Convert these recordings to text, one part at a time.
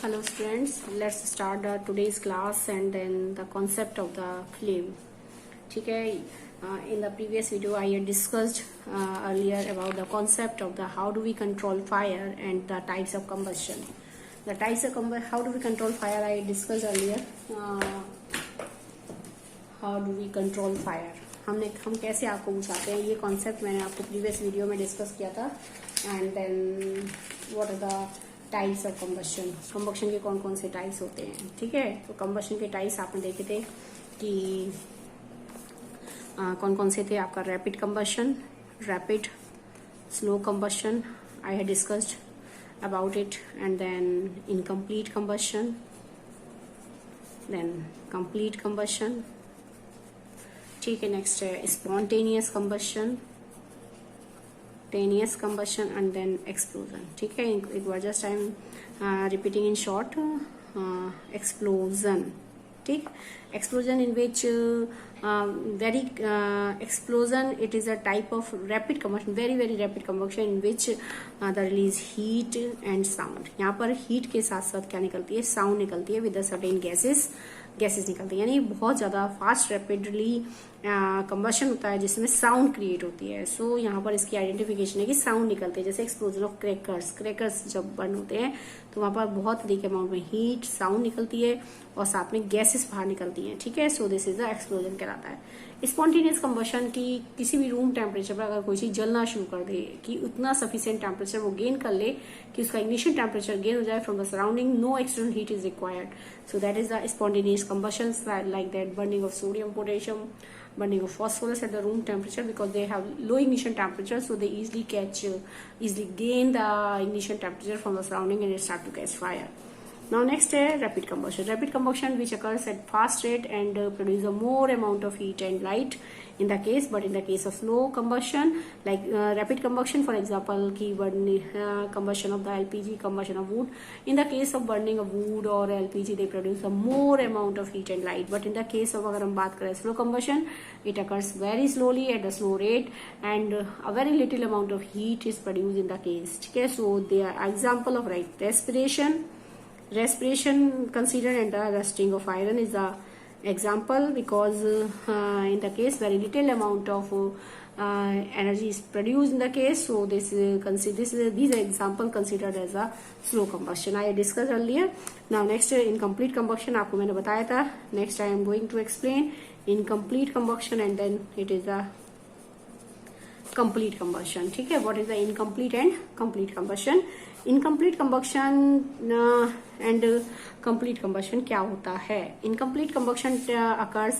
Hello students, let's start today's class and then the concept of the flame. ठीक है. In the previous video I had discussed earlier about the concept of the how do we control fire and the types of combustion. The types of how do we control fire I discussed earlier. How do we control fire? हम कैसे आग को बुझाते हैं, ये concept मैंने आपको previous video में डिस्कस किया था. And then what are the types of combustion. Combustion के कौन कौन से टाइप्स होते हैं. ठीक है, तो कंबशन के टाइप्स आपने देखे थे कि कौन कौन से थे. आपका rapid combustion, rapid, slow combustion I have discussed about it, and then incomplete combustion, then complete combustion. ठीक है, नेक्स्ट है स्पॉन्टेनियस कंबशन, टेनियस कंबशन एंड देन एक्सप्लोजन. ठीक है, एक बार just I am repeating in short. Explosion. ठीक, explosion in which explosion, it is a type of rapid combustion, very rapid combustion in which the release heat and sound. यहाँ पर heat के साथ साथ क्या निकलती है, sound निकलती है, with a certain gases निकलती है. यानी बहुत ज्यादा फास्ट रैपिडली कंबशन होता है जिसमें साउंड क्रिएट होती है. सो यहाँ पर इसकी आइडेंटिफिकेशन है कि साउंड निकलते हैं. जैसे एक्सप्लोजन ऑफ क्रैकर्स जब बर्न होते हैं तो वहां पर बहुत अधिक अमाउंट में हीट, साउंड निकलती है और साथ में गैसेस बाहर निकलती हैं. ठीक है, so this is the explosion कहलाता है. स्पॉन्टेनियस कंबशन की किसी भी रूम टेम्परेचर पर अगर कोई चीज जलना शुरू कर दे कि उतना सफिशिएंट टेम्परेचर वो गेन कर ले कि उसका इग्निशन टेम्परेचर गेन हो जाए from the surrounding, no external heat is required. So that is the spontaneous combustion, like that burning of sodium, potassium, burning of phosphorus at the room temperature, because they have low ignition temperature, so they easily gain the ignition temperature from the surrounding and start to catch fire. Now next है rapid combustion. Rapid combustion which occurs at fast rate and produce a more amount of heat and light in the case, but in the case of slow combustion like rapid combustion, for example की combustion of the LPG, combustion of wood. In the case of burning of wood or LPG they produce a more amount of heat and light, but in the case of अगर हम बात करें slow combustion, it occurs very slowly at a slow rate and a very little amount of heat is produced in the case. ठीक है, so they are example of respiration considered, and the rusting of iron is the example, because in the case very little amount of energy is produced in the case, so these are example considered as a slow combustion. I discussed earlier. Now next incomplete combustion आपको मैंने बताया था. Next I am going to explain incomplete combustion and then it is a complete combustion. ठीक है, what is the incomplete and complete combustion? Incomplete combustion and complete combustion क्या होता है? Incomplete combustion occurs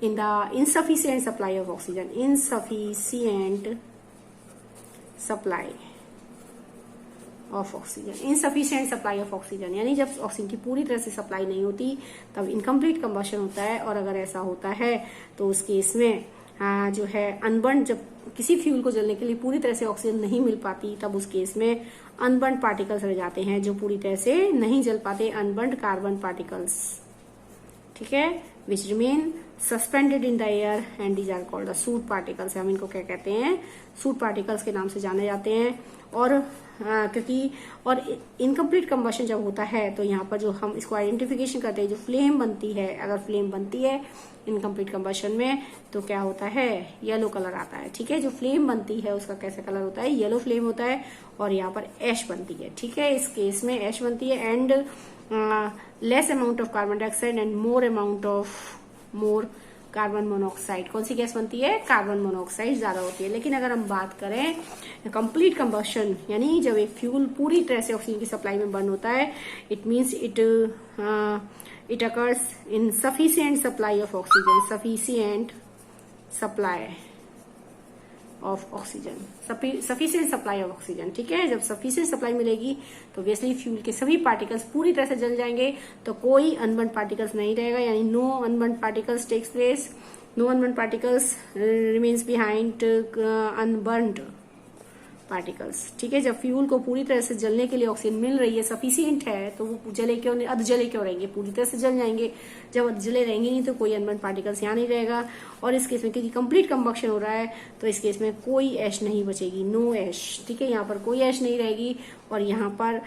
in the insufficient supply of oxygen. Insufficient supply of oxygen, यानी जब oxygen की पूरी तरह से सप्लाई नहीं होती तब इनकम्प्लीट कंबशन होता है. और अगर ऐसा होता है तो उस केस में जो है अनबर्न, जब किसी फ्यूल को जलने के लिए पूरी तरह से ऑक्सीजन नहीं मिल पाती तब उस केस में अनबर्न पार्टिकल्स रह जाते हैं जो पूरी तरह से नहीं जल पाते, अनबर्न कार्बन पार्टिकल्स. ठीक है, which remain suspended in the air and these are called the soot particles. हम इनको क्या कहते हैं, सूट पार्टिकल्स के नाम से जाने जाते हैं. और क्योंकि और इनकम्प्लीट कंबशन जब होता है तो यहाँ पर जो हम इसको आइडेंटिफिकेशन करते हैं, जो फ्लेम बनती है, अगर फ्लेम बनती है इनकम्प्लीट कंबशन में तो क्या होता है, येलो कलर आता है. ठीक है, जो फ्लेम बनती है उसका कैसा कलर होता है, येलो फ्लेम होता है. और यहाँ पर ऐश बनती है. ठीक है, इस केस में ऐश बनती है and less amount of carbon dioxide and more carbon monoxide. कौन सी गैस बनती है, कार्बन मोनोऑक्साइड ज्यादा होती है. लेकिन अगर हम बात करें कंप्लीट कंबशन, यानी जब एक फ्यूल पूरी तरह से ऑक्सीजन की सप्लाई में बर्न होता है, it means it occurs in sufficient supply of oxygen, sufficient supply of oxygen. ठीक है, जब sufficient supply मिलेगी तो obviously फ्यूल के सभी पार्टिकल्स पूरी तरह से जल जाएंगे, तो कोई अनबर्न पार्टिकल्स नहीं रहेगा, यानी no unburned particles takes place, no unburned particles remains behind unburned particles. ठीक है, जब फ्यूल को पूरी तरह से जलने के लिए ऑक्सीजन मिल रही है, सफिशिएंट है, तो वो जले क्यों नहीं, अधजले क्यों रहेंगे, पूरी तरह से जल जाएंगे। जब अधजले रहेंगे नहीं तो कोई अनबर्न पार्टिकल्स यहाँ नहीं रहेगा। और इस केस में क्योंकि कंप्लीट कंबक्शन हो रहा है तो इस केस में कोई ऐश नहीं बचेगी, नो ऐश। ठीक है, यहाँ पर कोई ऐश नहीं रहेगी। और यहाँ पर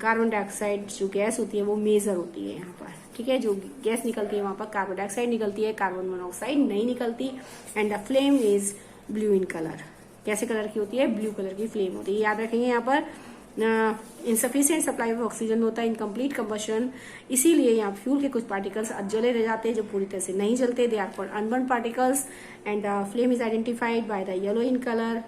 कार्बन डाइऑक्साइड जो गैस होती है वो मेजर होती है यहाँ पर। ठीक है, जो गैस निकलती है वहां पर कार्बन डाइऑक्साइड निकलती है, कार्बन मोनोऑक्साइड नहीं निकलती। And the flame is blue in colour. कैसे कलर की होती है, ब्लू कलर की फ्लेम होती है। याद रखेंगे यहाँ पर इनसफिशिएंट सप्लाई ऑफ ऑक्सीजन होता है, इनकम्प्लीट कंबशन। इसीलिए यहाँ फ्यूल के कुछ पार्टिकल्स अधजले रह जाते हैं जो पूरी तरह से नहीं जलते, they are called unburnt particles. And the flame is identified by the yellow in colour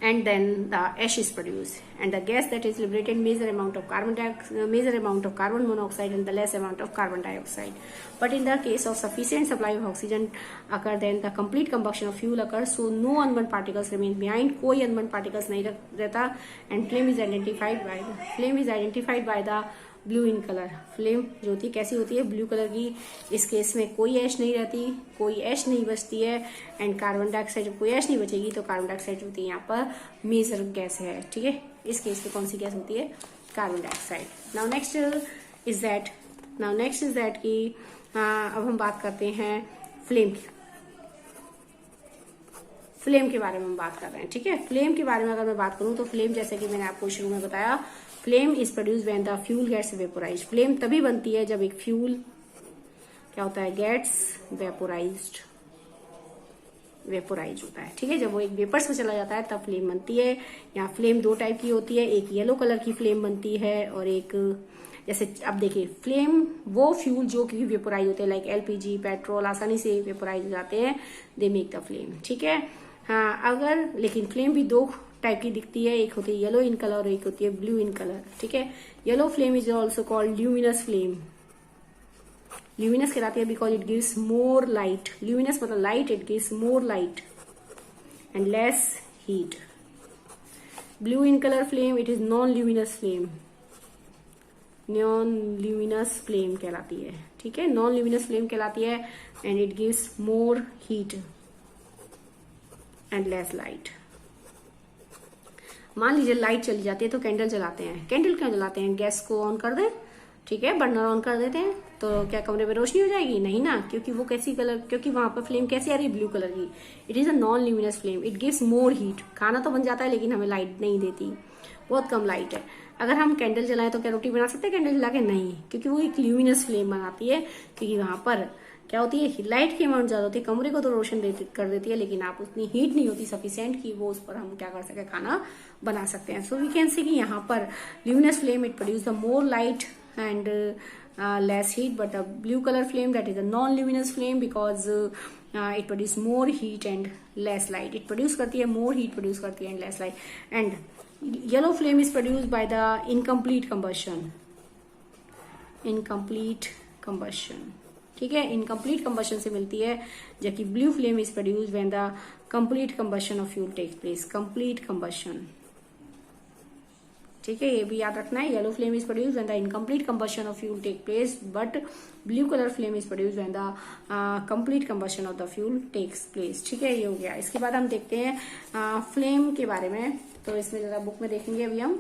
and then the ash is produced, and the gas that is liberated major amount of carbon monoxide and the less amount of carbon dioxide. But in the case of sufficient supply of oxygen occur, then the complete combustion of fuel occurs, so no unburned particles remain behind, कोई unburned particles नहीं रहता। and flame is identified by the blue in colour. Flame जो होती है कैसी होती है, blue colour की। इस केस में कोई ऐश नहीं रहती, कोई ऐश नहीं बचती है। एंड कार्बन डाइऑक्साइड जब कोई ऐश नहीं बचेगी तो कार्बन डाइऑक्साइड होती है यहाँ पर मेजर गैस है। ठीक है, इस केस में कौन सी गैस होती है, carbon dioxide. Now next is that कि अब हम बात करते हैं फ्लेम की। फ्लेम के बारे में हम बात कर रहे हैं। ठीक है, फ्लेम के बारे में अगर मैं बात करूं तो फ्लेम, जैसे कि मैंने आपको शुरू में बताया, flame is produce when the fuel gets vaporised. Flame तभी बनती है जब एक फ्यूल क्या होता है, गेट्स वेपोराइज्ड होता है। ठीक है, जब वो एक वेपर्स में चला जाता है तब फ्लेम बनती है। यहाँ फ्लेम दो टाइप की होती है, एक येलो कलर की फ्लेम बनती है और एक, जैसे अब देखिए, फ्लेम वो फ्यूल जो कि वेपोराइज होते हैं, लाइक एलपीजी, पेट्रोल, आसानी से वेपोराइज हो जाते हैं, दे मेक द फ्लेम। ठीक है, हाँ, अगर लेकिन फ्लेम भी दो टाइप की दिखती है, एक होती है येलो इन कलर और एक होती है ब्लू इन कलर। ठीक है, yellow flame is also called luminous flame. Luminous कहलाती है because it gives more light. Luminous मतलब light, it gives more light and less heat. Blue in colour flame, it is non luminous flame कहलाती है। ठीक है, non luminous flame कहलाती है and it gives more heat and less light. मान लीजिए light चली जाती है तो कैंडल जलाते हैं। कैंडल क्यों जलाते हैं, गैस को ऑन कर दें, ठीक है, बर्नर ऑन कर देते हैं तो क्या कमरे में रोशनी हो जाएगी, नहीं ना, क्योंकि वो कैसी कलर, क्योंकि वहां पर फ्लेम कैसी आ रही है, ब्लू कलर की। It is a non luminous flame, it gives more heat. खाना तो बन जाता है लेकिन हमें लाइट नहीं देती, बहुत कम लाइट है। अगर हम कैंडल जलाएं तो क्या रोटी बना सकते हैं कैंडल जला के, नहीं, क्योंकि वो एक ल्यूमिनस फ्लेम बनाती है। क्योंकि वहां पर क्या होती है, लाइट की अमाउंट ज्यादा होती है, कमरे को तो रोशन कर देती है लेकिन आप उतनी हीट नहीं होती सफिशिएंट कि वो उस पर हम क्या कर सके, खाना बना सकते हैं। सो वी कैन से कि यहाँ पर luminous flame it produce the more light and less heat, but a blue color flame, that is a non-luminous flame, because it produce more heat and less light. It produce करती है more heat, produce करती है and less light. And yellow flame is produced by the incomplete combustion. ठीक है, incomplete combustion से मिलती है, जबकि blue flame is produced when the complete combustion of fuel takes place. complete combustion. ठीक है, ये भी याद रखना है। Yellow flame is produce when the incomplete combustion of fuel take place, but blue colour flame is produce when the complete combustion of the fuel takes place. ठीक है, ये हो गया। इसके बाद हम देखते हैं फ्लेम के बारे में। तो इसमें जरा बुक में देखेंगे अभी हम।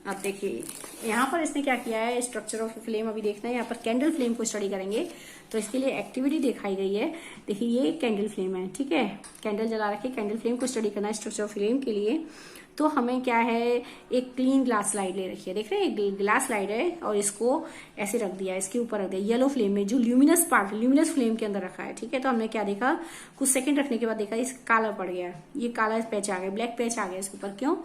अब देखिए यहाँ पर इसने क्या किया है, स्ट्रक्चर ऑफ फ्लेम अभी देखना है। यहाँ पर कैंडल फ्लेम को स्टडी करेंगे तो इसके लिए एक्टिविटी दिखाई गई है। देखिए ये कैंडल फ्लेम है, ठीक है, कैंडल जला रखी, कैंडल फ्लेम को स्टडी करना है स्ट्रक्चर ऑफ फ्लेम के लिए। तो हमें क्या है, एक क्लीन ग्लास स्लाइड ले रखी है, देख रहे हैं, एक ग्लास स्लाइड है और इसको ऐसे रख दिया, इसके ऊपर रख दिया येलो फ्लेम में, जो ल्यूमिनस पार्ट ल्यूमिनस फ्लेम के अंदर रखा है। ठीक है, तो हमने क्या देखा, कुछ सेकंड रखने के बाद देखा इस काला पड़ गया, ये काला पैच आ गया, ब्लैक पैच आ गया इसके ऊपर। क्यों,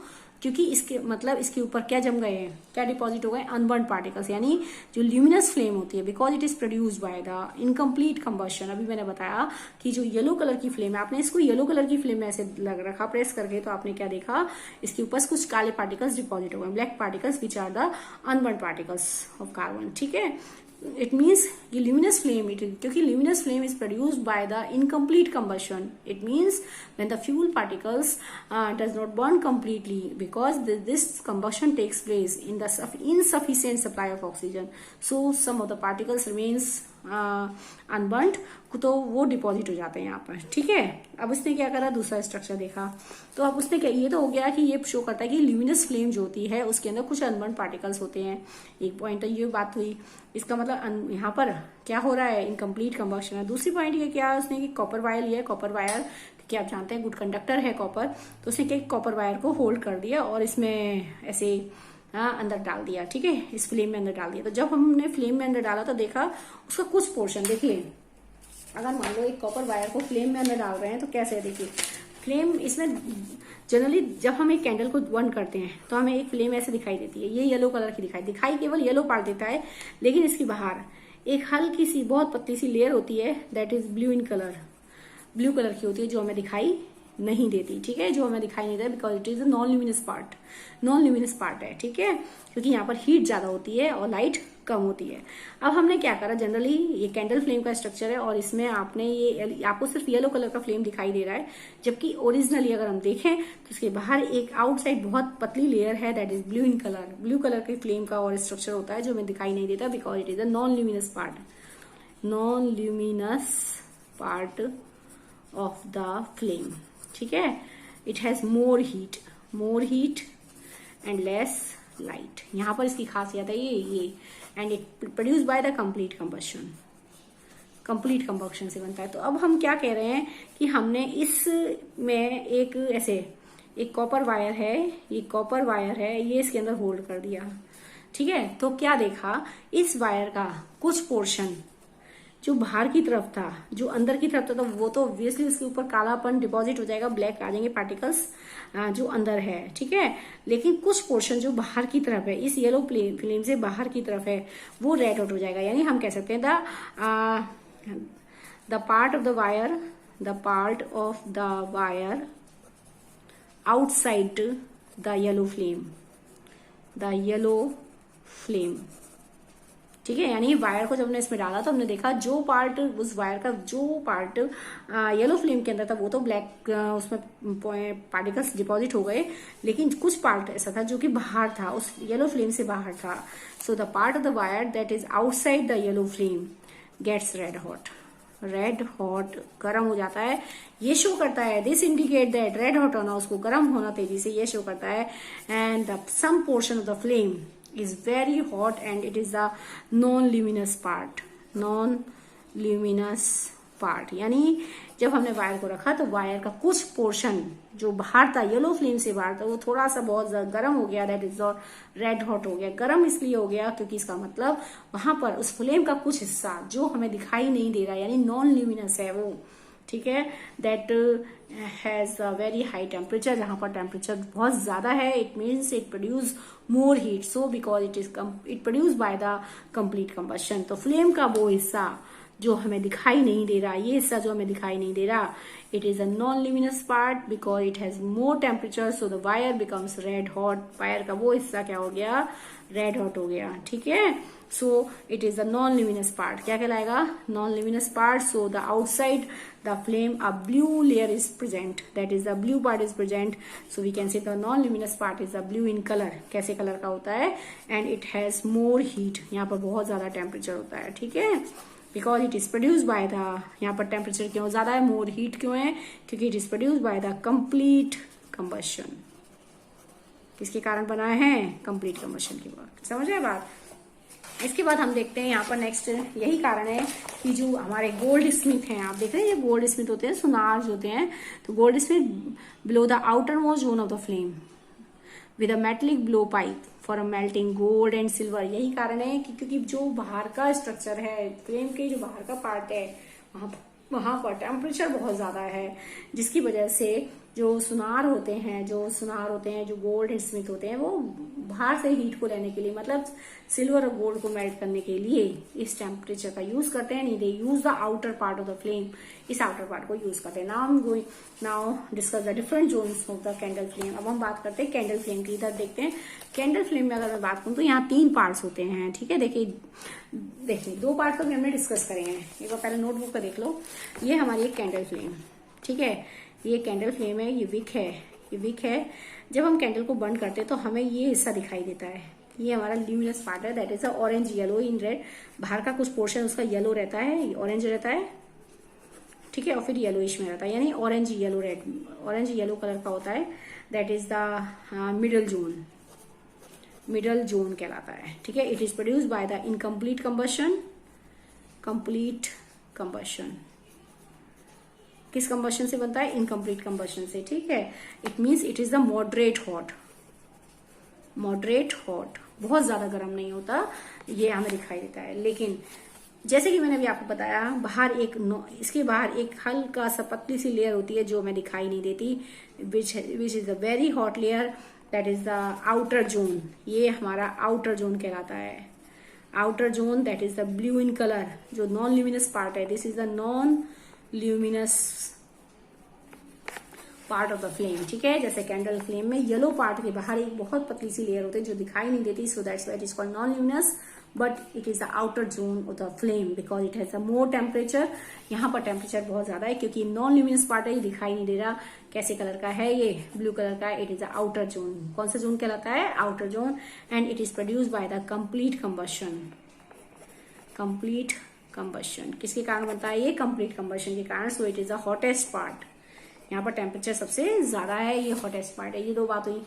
क्योंकि इसके मतलब इसके ऊपर क्या जम गए हैं, क्या डिपॉजिट हो गए, अनबर्न पार्टिकल्स, यानी जो ल्यूमिनस फ्लेम होती है, because it is produced by the incomplete combustion. अभी मैंने बताया कि जो येलो कलर की फ्लेम है, आपने इसको येलो कलर की फ्लेम में ऐसे लग रखा प्रेस करके, तो आपने क्या देखा, इसके ऊपर कुछ काले पार्टिकल्स डिपॉजिट हो गए, black particles which are the unburnt particles of carbon. ठीक है, इट मीन्स ये ल्यूमिनस फ्लेम, क्योंकि luminous flame is produced by the incomplete combustion, it means when the fuel particles does not burn completely, because this combustion takes place in the insufficient supply of oxygen, so some of the particles remains unburned, तो वो deposit हो जाते हैं यहाँ पर, ठीक है। अब उसने क्या करा, दूसरा स्ट्रक्चर देखा, तो अब उसने क्या, ये तो हो गया कि ये शो करता है कि ल्यूमिनस फ्लेम जो होती है उसके अंदर कुछ अनबर्न्ड पार्टिकल्स होते हैं, एक पॉइंट तो ये बात हुई। इसका मतलब यहाँ पर क्या हो रहा है, इनकम्प्लीट कंबक्शन है। दूसरी पॉइंट ये क्या है उसने कि कॉपर वायर लिया है, कॉपर वायर क्योंकि आप जानते हैं गुड कंडक्टर है कॉपर, तो उसने क्या कॉपर वायर को होल्ड कर दिया और इसमें ऐसे अंदर डाल दिया, ठीक है, इस फ्लेम में अंदर डाल दिया। तो जब हमने फ्लेम में अंदर डाला तो देखा उसका कुछ पोर्शन, देखिए अगर मान लो एक कॉपर वायर को फ्लेम में अंदर डाल रहे हैं तो कैसे है, देखिए फ्लेम इसमें जनरली जब हम एक कैंडल को बर्न करते हैं तो हमें एक फ्लेम ऐसे दिखाई देती है, ये येलो कलर की दिखाई केवल येलो पार्ट देता है, लेकिन इसकी बाहर एक हल्की सी बहुत पतली सी लेयर होती है that is blue in colour, blue colour की होती है जो हमें दिखाई नहीं देती, ठीक है, जो हमें दिखाई नहीं देता because it is a non luminous part, non luminous part है, ठीक है, क्योंकि यहाँ पर हीट ज्यादा होती है और लाइट कम होती है। अब हमने क्या करा, जनरली ये कैंडल फ्लेम का स्ट्रक्चर है और इसमें आपने ये आपको सिर्फ येलो कलर का फ्लेम दिखाई दे रहा है, जबकि ओरिजिनली अगर हम देखें तो इसके बाहर एक आउटसाइड बहुत पतली लेयर है that is blue in colour, blue colour के फ्लेम का और स्ट्रक्चर होता है जो हमें दिखाई नहीं देता because it is a non luminous part, non luminous part of the flame, ठीक है। It has more heat and less light, यहाँ पर इसकी खासियत है ये and it produce by the complete combustion से बनता है। तो अब हम क्या कह रहे हैं कि हमने इसमें एक ऐसे एक कॉपर वायर है, ये इसके अंदर होल्ड कर दिया, ठीक है। तो क्या देखा, इस वायर का कुछ पोर्शन जो बाहर की तरफ था, जो अंदर की तरफ था, तो वो तो ऑब्वियसली उसके ऊपर कालापन डिपॉजिट हो जाएगा, ब्लैक आ जाएंगे पार्टिकल्स जो अंदर है, ठीक है। लेकिन कुछ पोर्शन जो बाहर की तरफ है, इस येलो फ्लेम से बाहर की तरफ है, वो रेड आउट हो जाएगा। यानी हम कह सकते हैं the part of the wire outside the yellow flame, ठीक है। यानी वायर को जब हमने इसमें डाला तो हमने देखा जो पार्ट उस वायर का जो पार्ट येलो फ्लेम के अंदर था वो तो ब्लैक उसमें पार्टिकल्स डिपॉजिट हो गए, लेकिन कुछ पार्ट ऐसा था जो कि बाहर था, उस येलो फ्लेम से बाहर था। So the part of the wire that is outside the yellow flame gets red hot, गर्म हो जाता है। ये शो करता है, this indicate that red hot होना, उसको गर्म होना तेजी से, ये शो करता है। And the some portion of the flame is very hot and it is the non-luminous part, यानी जब हमने वायर को रखा तो वायर का कुछ पोर्शन जो बाहर था, येलो फ्लेम से बाहर था, वो थोड़ा सा बहुत गर्म हो गया, दैट इज रेड हॉट हो गया। गर्म इसलिए हो गया क्योंकि इसका मतलब वहां पर उस फ्लेम का कुछ हिस्सा जो हमें दिखाई नहीं दे रहा, यानी नॉन ल्यूमिनस है वो, ठीक है, that has a very high temperature, जहां पर टेम्परेचर बहुत ज्यादा है, it means it produce more heat, so because it produce by the complete combustion. तो फ्लेम का वो हिस्सा जो हमें दिखाई नहीं दे रहा, ये हिस्सा जो हमें दिखाई नहीं दे रहा, it is a non luminous part because it has more temperature, so the wire becomes red hot, wire का वो हिस्सा क्या हो गया, रेड हॉट हो गया, ठीक है। So it is the non luminous part, क्या कहलाएगा, non luminous part. So the outside the flame a blue layer is present, that is the blue part is present, so we can say the non luminous part is the blue in colour, कैसे colour का होता है, and it has more heat, यहाँ पर बहुत ज्यादा temperature होता है, ठीक है, because it is produce by the, यहाँ पर टेम्परेचर क्यों ज्यादा है, मोर हीट क्यों है, क्योंकि it is produce by the complete combustion, किसके कारण बना है, कंप्लीट कंबशन की बात, समझ रहे बात। इसके बाद हम देखते हैं यहाँ पर नेक्स्ट, यही कारण है कि जो हमारे गोल्ड स्मिथ हैं, आप देख रहे हैं ये गोल्ड स्मिथ होते हैं, सुनार होते हैं, तो gold Smith below the outer most zone of the flame with a metallic blow pipe for a melting gold and silver. यही कारण है कि क्योंकि जो बाहर का स्ट्रक्चर है फ्लेम के, जो बाहर का पार्ट है, वहां पर टेम्परेचर बहुत ज्यादा है, जिसकी वजह से जो सुनार होते हैं, जो गोल्ड एंड स्मिथ होते हैं, वो बाहर से हीट को लेने के लिए, मतलब सिल्वर और गोल्ड को मेल्ट करने के लिए इस टेम्परेचर का यूज करते हैं, नहीं they use the outer part of the flame, इस आउटर पार्ट को यूज करते हैं। Now discuss the different zones of the candle flame. अब हम बात करते हैं कैंडल फ्लेम की। इधर देखते हैं कैंडल फ्लेम में अगर मैं बात करूं तो यहाँ 3 पार्ट्स होते हैं, ठीक है। देखिए 2 पार्ट तो हमने डिस्कस करे हैं, एक बार पहले नोटबुक पर देख लो। ये हमारी एक कैंडल फ्लेम, ठीक है, ये कैंडल फ्लेम है, ये विक है। जब हम कैंडल को बंद करते हैं तो हमें ये हिस्सा दिखाई देता है, ये हमारा ल्यूमिनस पार्ट है, that is a orange yellow in red. बाहर का कुछ पोर्शन उसका येलो रहता है, ऑरेंज रहता है, ठीक है, और फिर येलोइश में रहता है, यानी orange yellow red, orange yellow colour का होता है। That is the middle zone, middle zone कहलाता है, ठीक है। It is produce by the incomplete combustion, complete combustion. किस कंबशन से बनता है? इनकम्प्लीट कंबशन से, ठीक है। It means it is the moderate hot, moderate hot, बहुत ज्यादा गर्म नहीं होता, ये हमें दिखाई देता है। लेकिन जैसे कि मैंने अभी आपको बताया, बाहर एक इसके बाहर एक हल्का सा पतली सी लेयर होती है जो हमें दिखाई नहीं देती, which is the very hot layer, that is the outer zone. ये हमारा आउटर जोन कहलाता है। Outer zone that is the blue in colour, जो नॉन ल्यूमिनस पार्ट है, this is the non luminous part of the flame, ठीक है। जैसे candle flame में येलो पार्ट के बाहर एक बहुत पतली सी लेयर होती है जो दिखाई नहीं देती, so that's why it is called non luminous, but it is the outer zone of the flame because it has a more temperature. यहाँ पर टेम्परेचर बहुत ज्यादा है क्योंकि नॉन ल्यूमिनस पार्ट है, ये दिखाई नहीं दे रहा कैसे कलर का है, ये ब्लू कलर का है। It is the outer zone. कौन सा जोन कहलाता है? Outer zone. And it is produce by the complete combustion, complete combustion. किसके कारण बनता है ये? कंप्लीट कंबशन के कारण। सो it is the hottest part, यहाँ पर टेम्परेचर सबसे ज्यादा है, ये हॉटेस्ट पार्ट है। ये दो बात हुई।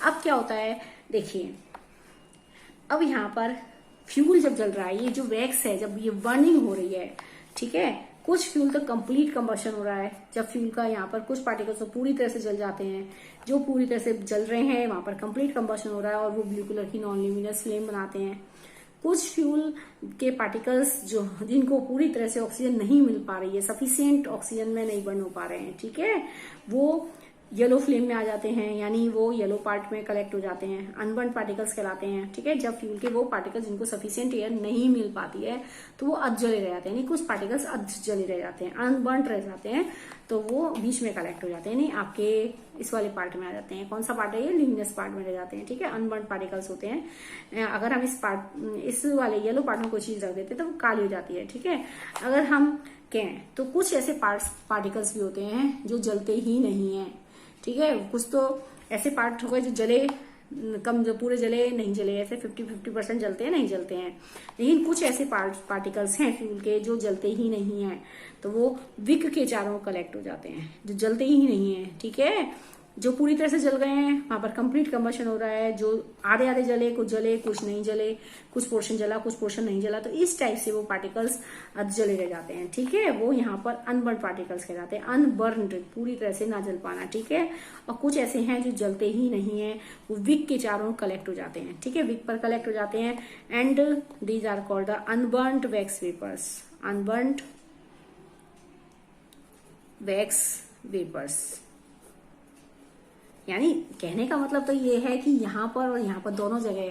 अब क्या होता है देखिए, अब यहाँ पर फ्यूल जब जल रहा है, ये जो वैक्स है जब ये बर्निंग हो रही है, ठीक है, कुछ फ्यूल तो कंप्लीट कंबशन हो रहा है, जब फ्यूल का यहाँ पर कुछ पार्टिकल्स तो पूरी तरह से जल जाते हैं, जो पूरी तरह से जल रहे हैं वहां पर कंप्लीट कंबशन हो रहा है और वो ब्लू कलर की नॉन ल्यूमिनस फ्लेम बनाते हैं। कुछ फ्यूल के पार्टिकल्स जो जिनको पूरी तरह से ऑक्सीजन नहीं मिल पा रही है, सफिशिएंट ऑक्सीजन में नहीं बर्न हो पा रहे हैं, ठीक है, वो येलो फ्लेम में आ जाते हैं, यानी वो येलो पार्ट में कलेक्ट हो जाते हैं, अनबर्न पार्टिकल्स कहलाते हैं, ठीक है। जब फ्यूल के वो पार्टिकल्स जिनको सफिशिएंट एयर नहीं मिल पाती है तो वो अध जले रह जाते हैं, यानी कुछ पार्टिकल्स अध जले रह जाते हैं, अनबर्न रह जाते हैं, तो वो बीच में कलेक्ट हो जाते हैं, नहीं आपके इस वाले पार्ट में आ जाते हैं। कौन सा पार्ट है ये? ल्यूमिनस पार्ट में रह जाते हैं, ठीक है, अनबर्न पार्टिकल्स होते हैं। अगर हम इस वाले येलो पार्ट में कोई चीज रख देते हैं तो वो काली हो जाती है, ठीक है। अगर हम कहें तो कुछ ऐसे पार्टिकल्स भी होते हैं जो जलते ही नहीं है, ठीक है। कुछ तो ऐसे पार्ट हो गए जो जले कम, जो पूरे जले नहीं जले, ऐसे 50-50% जलते हैं, नहीं जलते हैं। लेकिन कुछ ऐसे पार्टिकल्स हैं फ्यूल के जो जलते ही नहीं है, तो वो विक के चारों कलेक्ट हो जाते हैं, जो जलते ही नहीं है, ठीक है। जो पूरी तरह से जल गए हैं वहां पर कंप्लीट कंबशन हो रहा है, जो आधे आधे जले, कुछ नहीं जले, कुछ पोर्शन जला, कुछ पोर्शन नहीं जला, तो इस टाइप से वो पार्टिकल्स जले रह जाते हैं, ठीक है। वो यहाँ पर अनबर्न पार्टिकल्स कहलाते हैं, अनबर्न्ड, पूरी तरह से ना जल पाना, ठीक है। और कुछ ऐसे हैं जो जलते ही नहीं है, वो विक के चारों कलेक्ट हो जाते हैं, ठीक है, विक पर कलेक्ट हो जाते हैं। And these are called the unburned wax vapours, unburned wax vapours. यानी कहने का मतलब तो ये है कि यहाँ पर और यहाँ पर दोनों जगह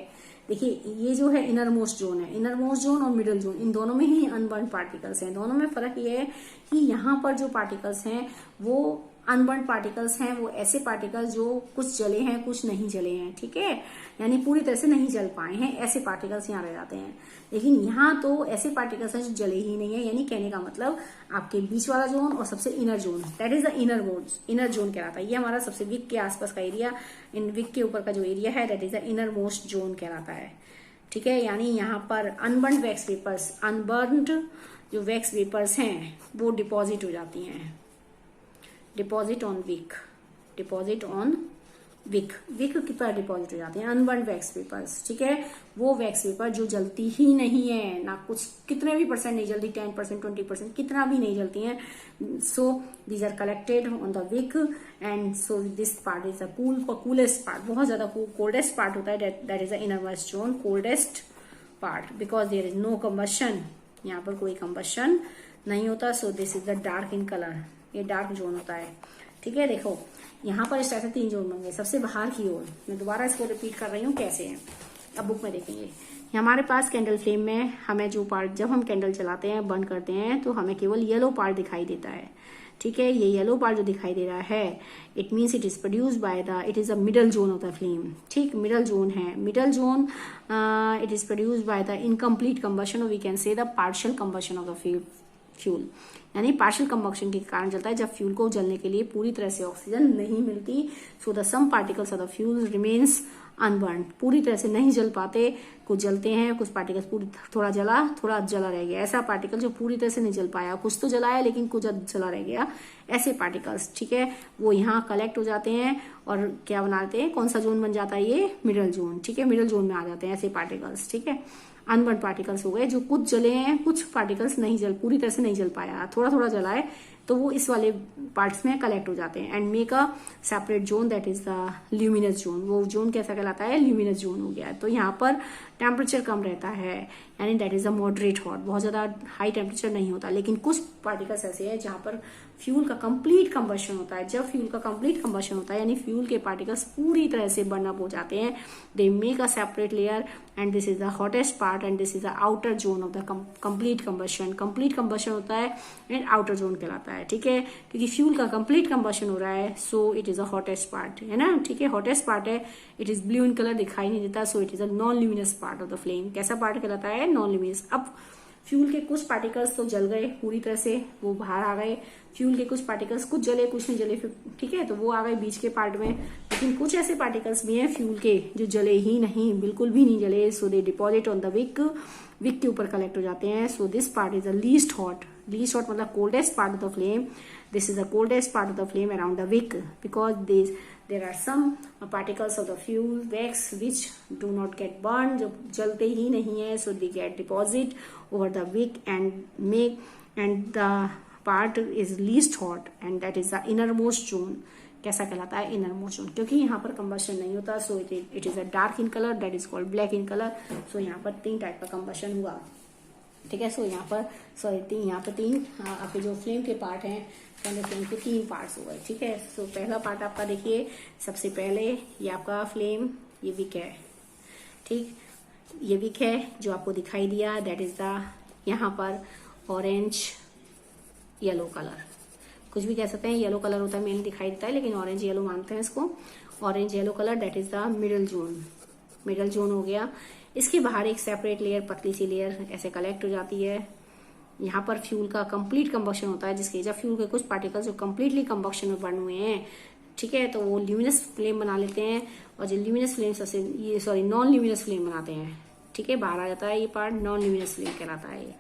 देखिए, ये जो है इनर मोस्ट जोन है, इनर मोस्ट जोन और मिडल जोन, इन दोनों में ही अनबर्न पार्टिकल्स हैं। दोनों में फर्क ये है कि यहाँ पर जो पार्टिकल्स हैं वो अनबर्न पार्टिकल्स हैं, वो ऐसे पार्टिकल्स जो कुछ जले हैं कुछ नहीं जले हैं, ठीक है, यानी पूरी तरह से नहीं जल पाए हैं, ऐसे पार्टिकल्स यहाँ रह जाते हैं। लेकिन यहाँ तो ऐसे पार्टिकल्स हैं जो जले ही नहीं है, यानी कहने का मतलब आपके बीच वाला जोन और सबसे inner zone, that is the inner zone कहलाता है। ये हमारा सबसे विक के आसपास का एरिया, इन विक के ऊपर का जो एरिया है that is the inner most zone कहलाता है, ठीक है। यानी यहाँ पर अनबर्न्ड वैक्स वेपर्स, अनबर्न्ड जो वैक्स वेपर्स हैं वो डिपॉजिट हो जाती हैं, deposit on wick, deposit on wick, wick की पर डिपॉजिट हो जाते हैं अनबर्न्ड वैक्स वेपर्स, ठीक है। वो वैक्स वेपर जो जलती ही नहीं है, ना कुछ कितने भी परसेंट नहीं जलती, 10%, 20%, कितना भी नहीं जलती हैं। So these are collected on the wick and so this part is the coolest part, बहुत ज्यादा कोल्डेस्ट पार्ट होता है, that is the innermost zone, coldest part, because there is no combustion, यहाँ पर कोई कंबशन नहीं होता। So this is the dark in colour, ये डार्क जोन होता है, ठीक है। देखो यहाँ पर इस तरह से 3 जोन होंगे। सबसे बाहर की ओर, मैं दोबारा इसको रिपीट कर रही हूँ कैसे है, अब बुक में देखेंगे। हमारे पास कैंडल फ्लेम में हमें जो पार्ट, जब हम कैंडल चलाते हैं बंद करते हैं तो हमें केवल येलो पार्ट दिखाई देता है, ठीक है। ये येलो पार्ट जो दिखाई दे रहा है, it means it is produce by the, it is a middle zone of the flame, ठीक, मिडल जोन है। Middle zone it is produce by the incomplete combustion और we can say the partial combustion of the fuel. यानी partial combustion के कारण जलता है, जब fuel को जलने के लिए पूरी तरह से ऑक्सीजन नहीं मिलती। So the some particles of the fuel remains unburnt, पूरी तरह से नहीं जल पाते, कुछ जलते हैं, कुछ पार्टिकल्स पूरी थोड़ा जला रह गया, ऐसा पार्टिकल जो पूरी तरह से नहीं जल पाया, कुछ तो जला है लेकिन कुछ जला रह गया, ऐसे पार्टिकल्स, ठीक है, वो यहाँ कलेक्ट हो जाते हैं और क्या बनाते हैं, कौन सा जोन बन जाता है, ये मिडल जोन, ठीक है, मिडल जोन में आ जाते हैं ऐसे पार्टिकल्स, ठीक है। अनबर्न पार्टिकल्स हो गए जो कुछ जले हैं, कुछ पार्टिकल्स नहीं पूरी तरह से नहीं जल पाया, थोड़ा जला है, तो वो इस वाले पार्ट्स में कलेक्ट हो जाते हैं and make a separate zone that is the luminous zone. वो जोन कैसा कहलाता है, ल्यूमिनस जोन हो गया। तो यहाँ पर टेम्परेचर कम रहता है, यानी that is a moderate hot, बहुत ज्यादा हाई टेम्परेचर नहीं होता, लेकिन कुछ पार्टिकल्स ऐसे हैं जहां पर फ्यूल का कंप्लीट कंबशन होता है। जब फ्यूल का कंप्लीट कंबशन होता है यानी फ्यूल के पार्टिकल्स पूरी तरह से बर्न अप हो जाते हैं, they make a separate layer and this is the hottest part and this is the outer zone of the complete combustion. Complete combustion होता है एंड आउटर जोन कहलाता है, ठीक है, क्योंकि फ्यूल का कंप्लीट कंबशन हो रहा है, so it is a hottest part, है ना, ठीक है, हॉटेस्ट पार्ट है, it is blue in colour, दिखाई नहीं देता, सो it is a non luminous part of the flame. कैसा पार्ट कहलाता है, नॉन ल्यूमिनस। अब फ्यूल के कुछ पार्टिकल्स तो जल गए पूरी तरह से, वो बाहर आ गए, फ्यूल के कुछ पार्टिकल्स कुछ जले कुछ नहीं जले, ठीक है, तो वो आ गए बीच के पार्ट में, लेकिन कुछ ऐसे पार्टिकल्स भी हैं फ्यूल के जो जले ही नहीं, बिल्कुल भी नहीं जले, so they deposit on the wick, wick के ऊपर कलेक्ट हो जाते हैं। So this part is the least hot मतलब coldest part of the flame, this is the coldest part of the flame around the wick because there are some particles of the fuel wax which do not get burned, जो जलते ही नहीं है, so they get deposit over the wick and the part is least hot and that is the innermost zone। कैसा कहलाता है, innermost zone, क्योंकि यहाँ पर कंबशन नहीं होता, so it is a dark in colour that is called black in colour. सो यहाँ पर 3 टाइप का कंबशन हुआ, ठीक है। सो यहाँ पर यहाँ पर 3 आपके जो फ्लेम के पार्ट हैं, फ्लेम के 3 पार्ट्स हो गए, ठीक है। सो पहला पार्ट आपका देखिए, सबसे पहले ये आपका फ्लेम, ये विक है, ठीक, ये विक है जो आपको दिखाई दिया, दैट इज द यहाँ पर ऑरेंज येलो कलर, कुछ भी कह सकते हैं, येलो कलर होता है, मेनली दिखाई देता है, लेकिन ऑरेंज येलो मानते हैं इसको, orange yellow colour, that is the middle zone हो गया। इसके बाहर एक सेपरेट लेयर, पतली सी लेयर ऐसे कलेक्ट हो जाती है, यहाँ पर फ्यूल का कंप्लीट कंबक्शन होता है, जिसके जब फ्यूल के कुछ पार्टिकल्स जो कंप्लीटली कंबक्शन में बर्न हुए हैं, ठीक है, तो वो ल्यूमिनस फ्लेम बना लेते हैं, और जो ल्यूमिनस फ्लेम ये नॉन ल्यूमिनस फ्लेम बनाते हैं, ठीक है, बाहर आ जाता है ये पार्ट, नॉन ल्यूमिनस फ्लेम कहलाता है, ये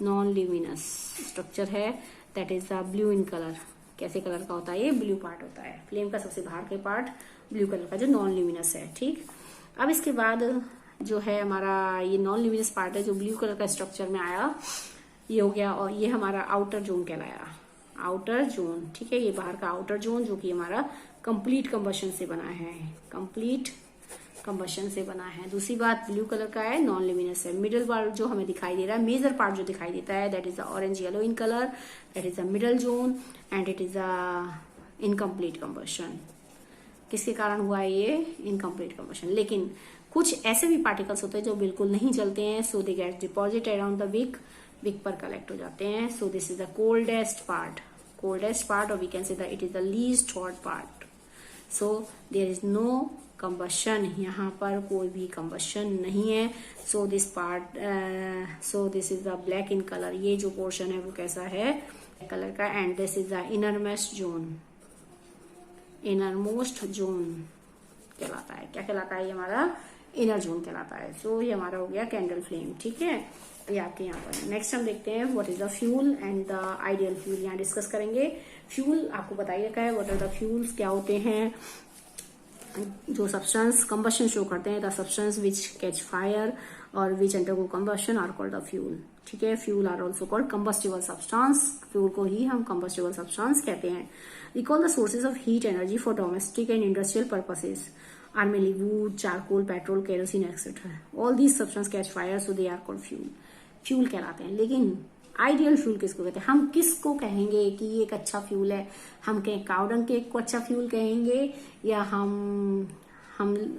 नॉन ल्यूमिनस स्ट्रक्चर है, that is the blue in colour. कैसे कलर का होता है, ये ब्लू पार्ट होता है, फ्लेम का सबसे बाहर के पार्ट ब्लू कलर का जो नॉन ल्यूमिनस है, ठीक। अब इसके बाद जो है हमारा ये नॉन ल्यूमिनस पार्ट है जो ब्लू कलर का स्ट्रक्चर में आया, ये हो गया, और ये हमारा आउटर जोन कहलाया, आउटर जोन, ठीक है, ये बाहर का आउटर जोन जो कि हमारा कंप्लीट कंबशन से बना है, कंप्लीट कंबशन से बना है। दूसरी बात, ब्लू कलर का है, नॉन ल्यूमिनस है। मिडल पार्ट जो हमें दिखाई दे रहा है, मेजर पार्ट जो दिखाई देता है, that is the orange yellow in colour, that is the middle zone and it is the incomplete combustion. किसके कारण हुआ है ये, इनकम्प्लीट कंबशन। लेकिन कुछ ऐसे भी पार्टिकल्स होते हैं जो बिल्कुल नहीं जलते हैं, so they get deposit around the wick पर कलेक्ट हो जाते हैं। So this is the coldest part, और we can say that it is the least hot part. So there is no combustion, यहाँ पर कोई भी कंबशन नहीं है। So this part, so this is the black in colour, ये जो portion है वो कैसा है, कलर का, and this is the innermost zone कहलाता है। क्या कहलाता है, ये हमारा इनर जोन कहलाता है। सो ये हमारा हो गया कैंडल फ्लेम, ठीक है, ये आपके यहाँ पर। नेक्स्ट हम देखते हैं what is the fuel and the ideal fuel, यहाँ डिस्कस करेंगे। फ्यूल आपको बताइए क्या है, व्हाट आर द फ्यूल्स, क्या होते हैं जो सब्सटेंस कंबशन शो करते हैं, the substance which catch fire और which undergo combustion are called the fuel, ठीक है। Fuel are also called combustible substance, fuel को ही हम कंबस्टिबल सब्सटेंस कहते हैं। Recall the sources of heat energy for domestic and industrial purposes are mainly wood, charcoal, petrol, kerosene etcetera. All these substance catch fire, so they are called fuel कहलाते हैं। लेकिन ideal fuel किसको कहते हैं, हम किसको कहेंगे कि ये एक अच्छा फ्यूल है, हम कहें काउडंग केक को अच्छा फ्यूल कहेंगे, या हम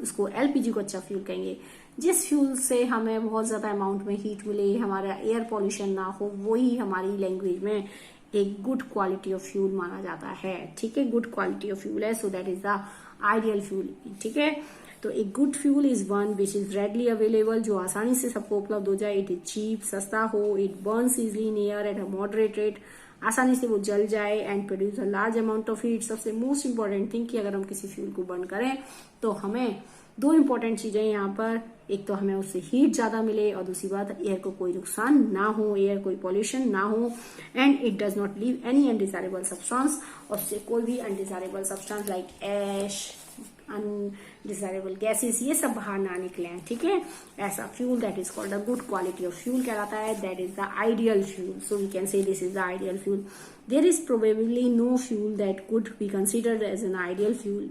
उसको एलपीजी को अच्छा फ्यूल कहेंगे। जिस फ्यूल से हमें बहुत ज्यादा अमाउंट में हीट मिले, हमारा एयर पॉल्यूशन ना हो, वही हमारी लैंग्वेज में एक गुड क्वालिटी ऑफ फ्यूल माना जाता है, ठीक है, गुड क्वालिटी ऑफ फ्यूल है। So that is the ideal fuel, ठीक है। तो एक good fuel is one which is readily available, जो आसानी से सबको उपलब्ध हो जाए, इट इज चीप, सस्ता हो, it Burns easily in air at a moderate rate. आसानी से वो जल जाए and produce a large amount of heat. सबसे मोस्ट इंपॉर्टेंट थिंग कि अगर हम किसी फ्यूल को बर्न करें तो हमें दो इंपॉर्टेंट चीजें यहाँ पर, एक तो हमें उससे हीट ज्यादा मिले और दूसरी बात एयर को कोई नुकसान ना हो, एयर कोई पॉल्यूशन ना हो, and it does not leave any undesirable substance, और उससे कोई भी undesirable substance like ash, undesirable gases, ये सब बाहर ना निकले। ठीक है, ऐसा fuel that is called a good quality of fuel कहलाता है, that is the ideal fuel. So we can say this is the ideal fuel. There is probably no fuel that could be considered as an ideal fuel.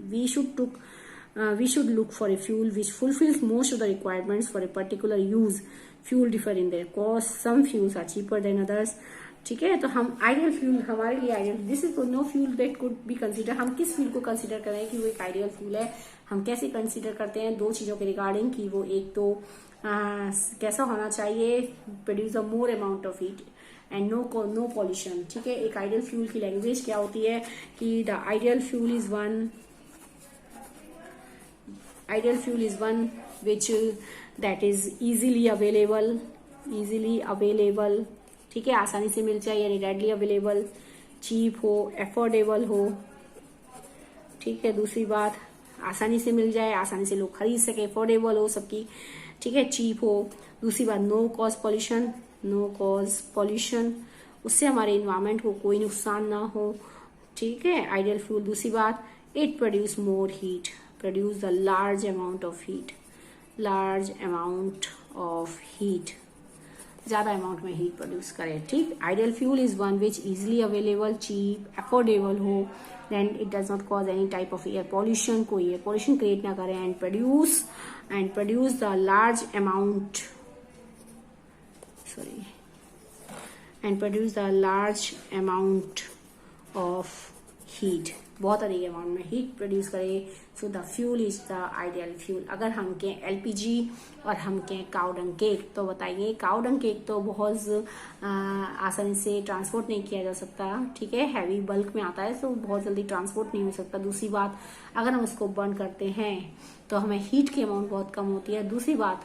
We should look for a fuel which fulfills most of the requirements for a particular use. Fuel differ in their cost. Some fuels are cheaper than others. ठीक है, तो हम ideal fuel हमारे लिए ideal, this is no fuel that could be consider. हम किस fuel को consider करें कि वो एक आइडियल फ्यूल है, हम कैसे कंसिडर करते हैं? दो चीजों के रिगार्डिंग कि वो एक तो कैसा होना चाहिए, produce a more amount of heat and no pollution. ठीक है, एक आइडियल फ्यूल की लैंग्वेज क्या होती है कि the ideal fuel is one which that is easily available, ठीक है, आसानी से मिल जाए यानी readily available, चीप हो, अफोर्डेबल हो। ठीक है, दूसरी बात आसानी से मिल जाए, आसानी से लोग खरीद सके, अफोर्डेबल हो सबकी, ठीक है, चीप हो। दूसरी बात नो कॉज पॉल्यूशन, उससे हमारे इन्वायरमेंट को कोई नुकसान ना हो। ठीक है, आइडियल फ्यूल। दूसरी बात it produce more heat, produce a large amount of heat, ज्यादा अमाउंट में हीट प्रोड्यूस करे। ठीक, ideal fuel is one which easily available, cheap, affordable हो, then it does not cause any type of air pollution, कोई air pollution create ना करे, and produce the large amount of heat, बहुत अधिक amount में heat produce करे। So the fuel is the ideal fuel. अगर हम कहें एलपीजी और हम कहें काउडंग केक, तो बताइए काउडंग केक तो बहुत आसानी से ट्रांसपोर्ट नहीं किया जा सकता। ठीक है, हैवी बल्क में आता है तो बहुत जल्दी ट्रांसपोर्ट नहीं हो सकता। दूसरी बात अगर हम उसको बर्न करते हैं तो हमें हीट की अमाउंट बहुत कम होती है। दूसरी बात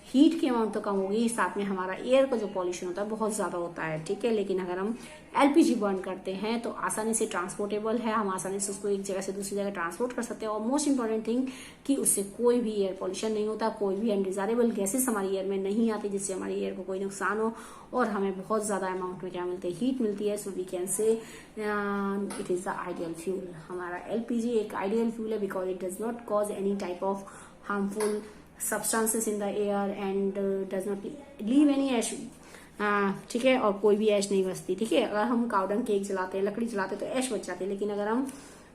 हीट की अमाउंट तो कम होगी, साथ में हमारा एयर का जो पॉल्यूशन होता है बहुत ज्यादा होता है। ठीक है, लेकिन अगर हम एलपीजी बर्न करते हैं तो आसानी से ट्रांसपोर्टेबल है, हम आसानी से उसको एक जगह से दूसरी जगह ट्रांसपोर्ट कर सकते हैं। और मोस्ट इंपॉर्टेंट थिंग कि उससे कोई भी एयर पॉल्यूशन नहीं होता, कोई भी अनडिजायरेबल गैसेस हमारी एयर में नहीं आती जिससे हमारी एयर को कोई नुकसान हो, और हमें बहुत ज्यादा अमाउंट में क्या मिलती है, हीट मिलती है। So we can say it is the ideal fuel. हमारा एलपीजी एक आइडियल फ्यूल है because it does not cause any type of harmful substances in the air and does not leave any ash। ठीक है, और कोई भी ऐश नहीं बचती। ठीक है, अगर हम काउडंग केक जलाते हैं, लकड़ी जलाते हैं तो ऐश बच जाती है, लेकिन अगर हम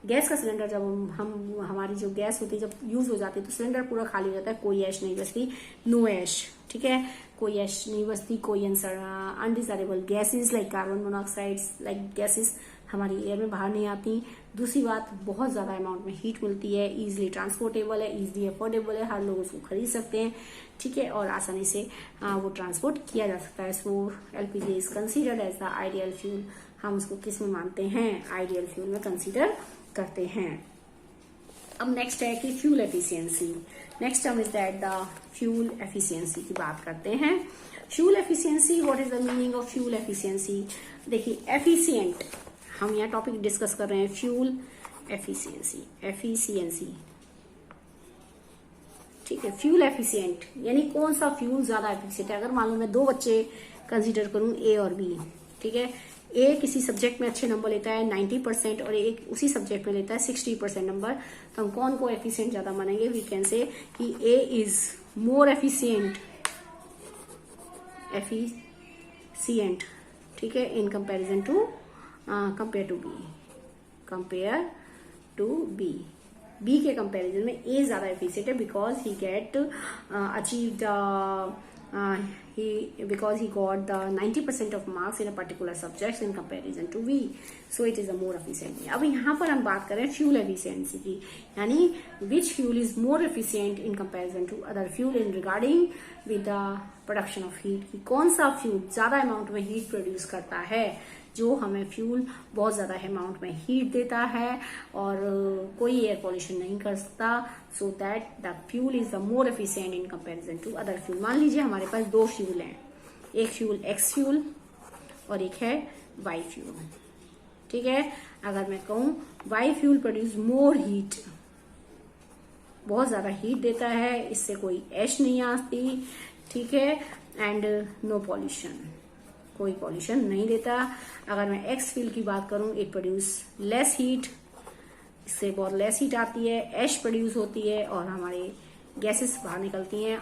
गैस का सिलेंडर जब हम हमारी जो गैस होती है जब यूज हो जाती है तो सिलेंडर पूरा खाली हो जाता है, कोई ऐश नहीं बचती, नो ऐश। ठीक है, कोई ऐश नहीं बचती, कोई undesirable gases like carbon monoxide like gases हमारी एयर में बाहर नहीं आती। दूसरी बात बहुत ज्यादा अमाउंट में हीट मिलती है, इजीली ट्रांसपोर्टेबल है, इजीली अफोर्डेबल है, हर लोग उसको खरीद सकते हैं। ठीक है, और आसानी से वो ट्रांसपोर्ट किया जा सकता है। So LPG is considered as the ideal fuel. हम उसको किस में मानते हैं, आइडियल फ्यूल में कंसीडर करते हैं। अब नेक्स्ट है कि fuel efficiency. Next term is that the fuel efficiency की बात करते हैं। Fuel efficiency, what is the meaning of fuel efficiency? देखिए एफिशिएंट, हम यहाँ टॉपिक डिस्कस कर रहे हैं फ्यूल एफिशिएंसी। ठीक है, फ्यूल एफिशिएंट यानी कौन सा फ्यूल ज्यादा एफिशिएंट है। अगर मान लो मैं दो बच्चे कंसीडर करूं ए और बी, ठीक है, ए किसी सब्जेक्ट में अच्छे नंबर लेता है 90% और एक उसी सब्जेक्ट में लेता है 60% नंबर, तो हम कौन को एफिशिएंट ज्यादा मानेंगे? वी कैन से कि ए इज मोर एफिशिएंट, ठीक है, in comparison to compare to B के कंपैरिजन में ए ज्यादा एफिशिएंट है because he get achieve because he got the 90% of marks in a particular subject in comparison to B, so it is a more efficient। अब यहाँ पर हम बात करें फ्यूल एफिशिएंसी की, यानी which fuel is more efficient in comparison to other fuel in regarding with the production of heat, कि कौन सा फ्यूल ज्यादा अमाउंट में हीट प्रोड्यूस करता है, जो हमें फ्यूल बहुत ज्यादा अमाउंट में हीट देता है और कोई एयर पॉल्यूशन नहीं कर सकता, so that the fuel is the more efficient in comparison to other fuel. मान लीजिए हमारे पास दो फ्यूल हैं, एक फ्यूल एक्स फ्यूल और एक है वाई फ्यूल। ठीक है, अगर मैं कहूं Y fuel produce more heat, बहुत ज्यादा हीट देता है, इससे कोई ऐश नहीं आती, ठीक है, एंड नो पॉल्यूशन, कोई पॉल्यूशन नहीं देता। अगर मैं एक्स फ्यूल की बात करूं, इट प्रोड्यूस लेस हीट, इससे बहुत लेस हीट आती है, ऐश प्रोड्यूस होती है और हमारे गैसेस बाहर निकलती हैं,